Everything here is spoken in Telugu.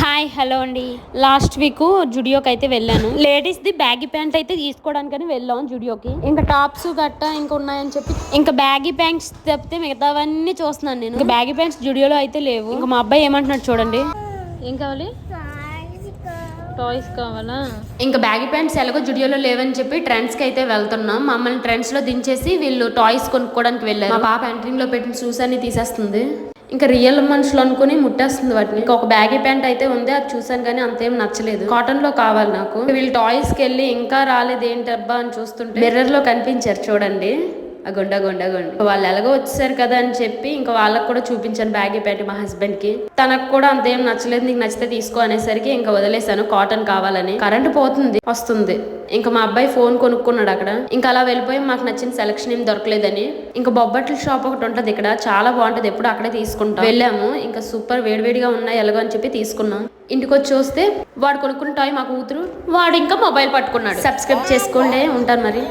హాయ్ హలో అండి. లాస్ట్ వీక్ జుడియోకి అయితే వెళ్ళాను. లేడీస్ ది బ్యాగీ ప్యాంట్ అయితే తీసుకోవడానికని వెళ్ళాం జుడియోకి. ఇంకా టాప్స్ గట్టా ఇంకా ఉన్నాయని చెప్పి ఇంకా బ్యాగీ ప్యాంట్స్ తప్పితే మిగతావన్నీ చూస్తున్నాను నేను. ఇంకా బ్యాగీ ప్యాంట్స్ జుడియోలో అయితే లేవు. ఇంకా మా అబ్బాయి ఏమంటున్నాడు చూడండి. ఏం కావాలి? టాయ్స్ కావాలా? ఇంకా బ్యాగీ ప్యాంట్స్ ఎలాగో జుడియోలో లేవని చెప్పి ట్రెండ్స్ కి అయితే వెళ్తున్నాం. మమ్మల్ని ట్రెండ్స్ లో దించేసి వీళ్ళు టాయ్స్ కొనుక్కోవడానికి వెళ్ళారు. మా పాప ఎంట్రింగ్ లో పెట్టిన షూస్ అన్ని తీసేస్తుంది. ఇంకా రియల్ మనుషులు అనుకుని ముట్టేస్తుంది వాటిని. ఇంకా ఒక బ్యాగీ ప్యాంట్ అయితే ఉంది, అది చూసాను కానీ అంతేం నచ్చలేదు. కాటన్ లో కావాలి నాకు. వీళ్ళు టాయ్స్ కి వెళ్ళి ఇంకా రాలేదు ఏంటబ్బా అని చూస్తుంటే మిర్రర్ లో కనిపించారు చూడండి. గొండ వాళ్ళు ఎలాగో వచ్చేసారు కదా అని చెప్పి ఇంకా వాళ్ళకి కూడా చూపించాను బ్యాగీ ప్యాంట్ మా హస్బెండ్ కి. తనకు కూడా అంతేం నచ్చలేదు. నీకు నచ్చితే తీసుకో అనేసరికి ఇంకా వదిలేసాను కాటన్ కావాలని. కరెంట్ పోతుంది వస్తుంది. ఇంకా మా అబ్బాయి ఫోన్ కొనుక్కున్నాడు అక్కడ. ఇంకా అలా వెళ్ళిపోయి మాకు నచ్చిన సెలక్షన్ ఏం దొరకలేదని ఇంకా బొబ్బట్ల షాప్ ఒకటి ఉంటది ఇక్కడ, చాలా బాగుంటది, ఎప్పుడు అక్కడే తీసుకుంటాం. వెళ్ళాము ఇంకా సూపర్ వేడివేడిగా ఉన్నాయి ఎలాగో అని చెప్పి తీసుకున్నాం. ఇంటికి వచ్చి చూస్తే వాడు కొనుక్కున్న టాయ్ మా కూతురు, వాడు ఇంకా మొబైల్ పట్టుకున్నాడు. సబ్స్క్రైబ్ చేసుకోండి, ఉంటాను మరి.